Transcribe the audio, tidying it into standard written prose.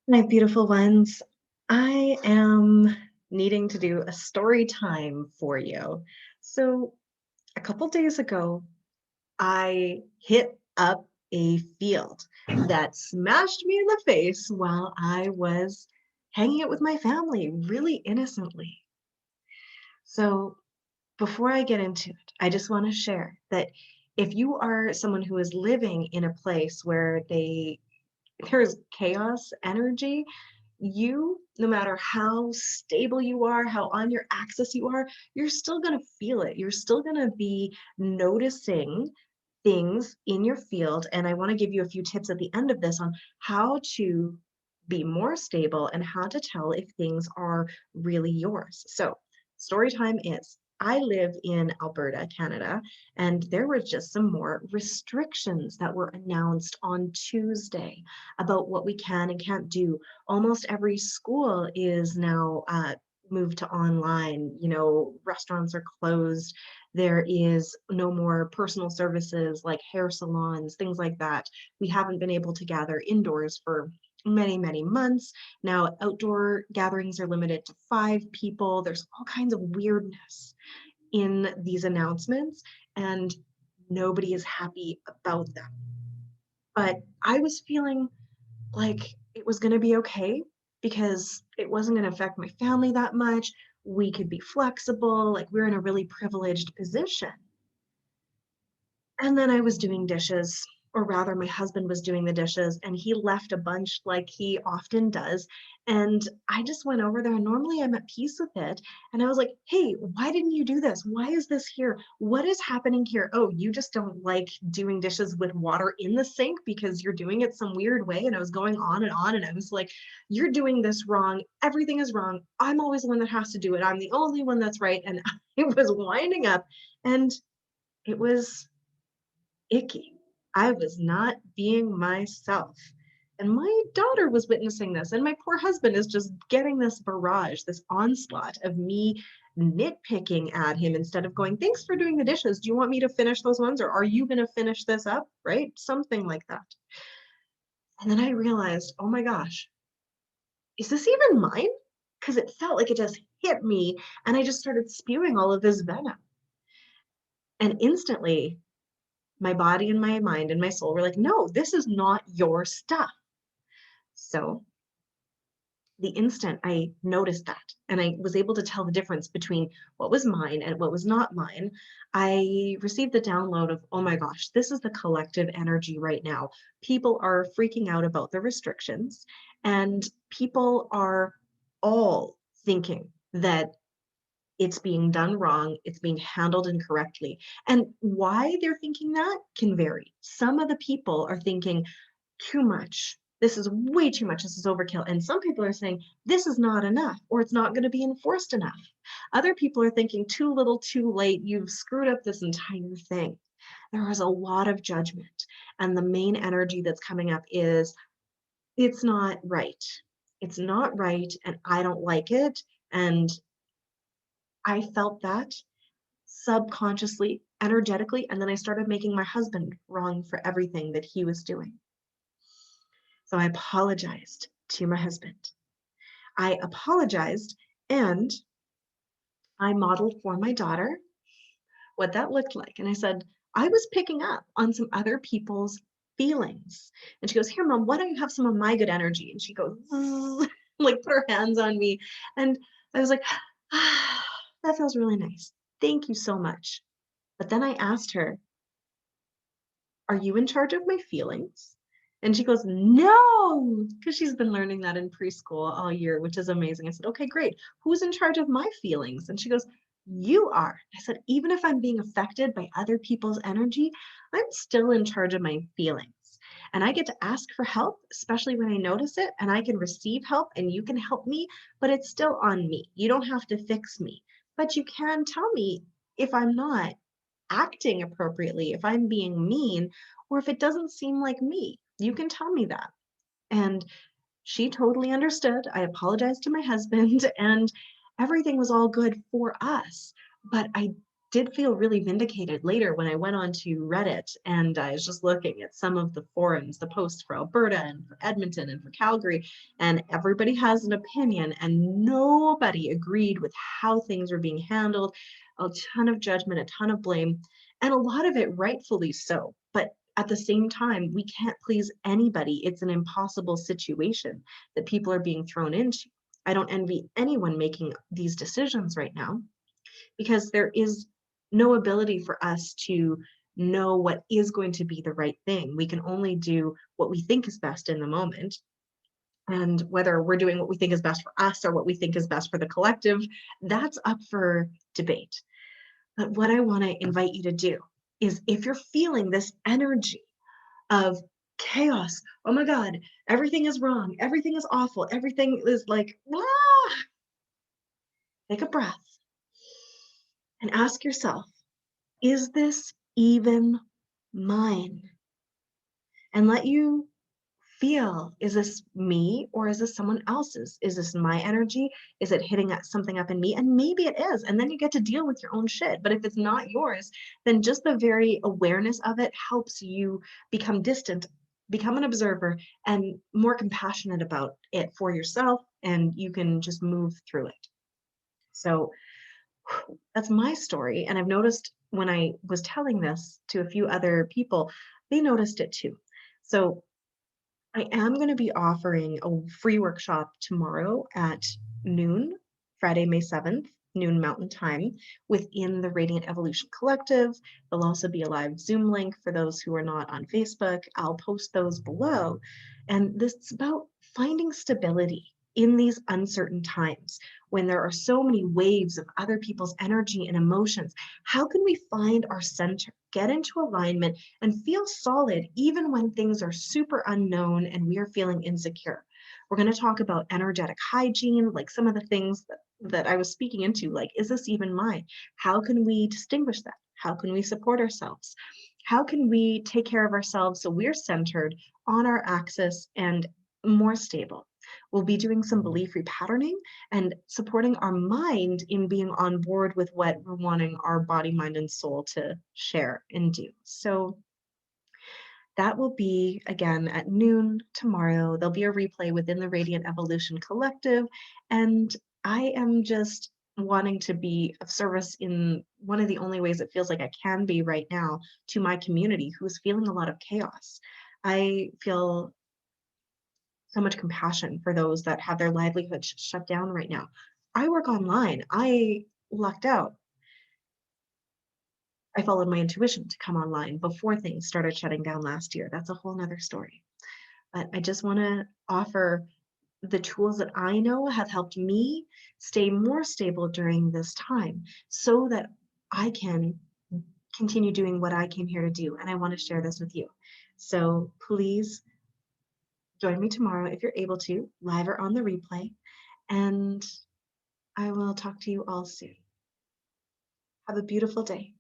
My beautiful ones, I am needing to do a story time for you. So, a couple days ago, I hit up a field that smashed me in the face while I was hanging out with my family really innocently. So, before I get into it, I just want to share that if you are someone who is living in a place where there's chaos energy, you, no matter how stable you are, how on your axis you are, you're still going to feel it. You're still going to be noticing things in your field. And I want to give you a few tips at the end of this on how to be more stable and how to tell if things are really yours. So, story time is I live in Alberta, Canada, and there were just some more restrictions that were announced on Tuesday about what we can and can't do. Almost every school is now moved to online. Restaurants are closed. There is no more personal services like hair salons, things like that. We haven't been able to gather indoors for many, many months. Now, outdoor gatherings are limited to 5 people. There's all kinds of weirdness in these announcements, and nobody is happy about them. But I was feeling like it was going to be okay because it wasn't going to affect my family that much. We could be flexible, like we're in a really privileged position. And then I was doing dishes, or rather, my husband was doing the dishes, and he left a bunch like he often does. And I just went over there, and normally I'm at peace with it. And I was like, hey, why didn't you do this? Why is this here? What is happening here? Oh, you just don't like doing dishes with water in the sink because you're doing it some weird way. And I was going on and on. And I was like, you're doing this wrong. Everything is wrong. I'm always the one that has to do it. I'm the only one that's right. And I was winding up, and it was icky. I was not being myself. And my daughter was witnessing this, and my poor husband is just getting this barrage, this onslaught of me nitpicking at him instead of going, thanks for doing the dishes. Do you want me to finish those ones, or are you going to finish this up? Right? Something like that. And then I realized, oh my gosh, is this even mine? Because it felt like it just hit me, and I just started spewing all of this venom. And instantly, my body and my mind and my soul were like, no, this is not your stuff. So the instant I noticed that and I was able to tell the difference between what was mine and what was not mine, I received the download of, oh my gosh, this is the collective energy right now. People are freaking out about the restrictions, and people are all thinking that it's being done wrong, it's being handled incorrectly. And why they're thinking that can vary. Some of the people are thinking too much. This is way too much. This is overkill. And some people are saying this is not enough, or it's not going to be enforced enough. Other people are thinking too little, too late. You've screwed up this entire thing. There is a lot of judgment. And the main energy that's coming up is it's not right. It's not right. And I don't like it. And I felt that subconsciously, energetically, and then I started making my husband wrong for everything that he was doing. So I apologized to my husband. I apologized, and I modeled for my daughter what that looked like. And I said, I was picking up on some other people's feelings. And she goes, here, Mom, why don't you have some of my good energy? And she goes, like put her hands on me. And I was like, that feels really nice. Thank you so much. But then I asked her, are you in charge of my feelings? And she goes, no, because she's been learning that in preschool all year, which is amazing. I said, okay, great. Who's in charge of my feelings? And she goes, you are. I said, even if I'm being affected by other people's energy, I'm still in charge of my feelings. And I get to ask for help, especially when I notice it, and I can receive help and you can help me, but it's still on me. You don't have to fix me, but you can tell me if I'm not acting appropriately, if I'm being mean, or if it doesn't seem like me. You can tell me that. And she totally understood. I apologized to my husband, and everything was all good for us. But I did feel really vindicated later when I went on to Reddit and I was just looking at some of the forums, the posts for Alberta and for Edmonton and for Calgary, and everybody has an opinion and nobody agreed with how things were being handled. A ton of judgment, a ton of blame, and a lot of it rightfully so. But at the same time, we can't please anybody. It's an impossible situation that people are being thrown into. I don't envy anyone making these decisions right now because there is no ability for us to know what is going to be the right thing. We can only do what we think is best in the moment. And whether we're doing what we think is best for us or what we think is best for the collective, that's up for debate. But what I want to invite you to do is if you're feeling this energy of chaos, oh my God, everything is wrong, everything is awful, everything is like, ah, take a breath and ask yourself, is this even mine? And let you feel, is this me or is this someone else's? Is this my energy? Is it hitting at something up in me? And maybe it is. And then you get to deal with your own shit. But if it's not yours, then just the very awareness of it helps you become distant, become an observer, and more compassionate about it for yourself. And you can just move through it. So that's my story. And I've noticed when I was telling this to a few other people, they noticed it too. So I am going to be offering a free workshop tomorrow at noon, Friday, May 7th, noon Mountain Time, within the Radiant Evolution Collective. There'll also be a live Zoom link for those who are not on Facebook. I'll post those below. And this is about finding stability in these uncertain times when there are so many waves of other people's energy and emotions. How can we find our center, get into alignment, and feel solid even when things are super unknown and we are feeling insecure? We're going to talk about energetic hygiene, like some of the things that I was speaking into, like, is this even mine? How can we distinguish that? How can we support ourselves? How can we take care of ourselves so we're centered on our axis and more stable? We'll be doing some belief repatterning and supporting our mind in being on board with what we're wanting our body, mind, and soul to share and do. So that will be again at noon tomorrow. There'll be a replay within the Radiant Evolution Collective. And I am just wanting to be of service in one of the only ways it feels like I can be right now to my community who's feeling a lot of chaos. I feel so much compassion for those that have their livelihood shut down right now. I work online. I lucked out. I followed my intuition to come online before things started shutting down last year. That's a whole nother story. But I just want to offer the tools that I know have helped me stay more stable during this time so that I can continue doing what I came here to do. And I want to share this with you. So please join me tomorrow if you're able to, live or on the replay. And I will talk to you all soon. Have a beautiful day.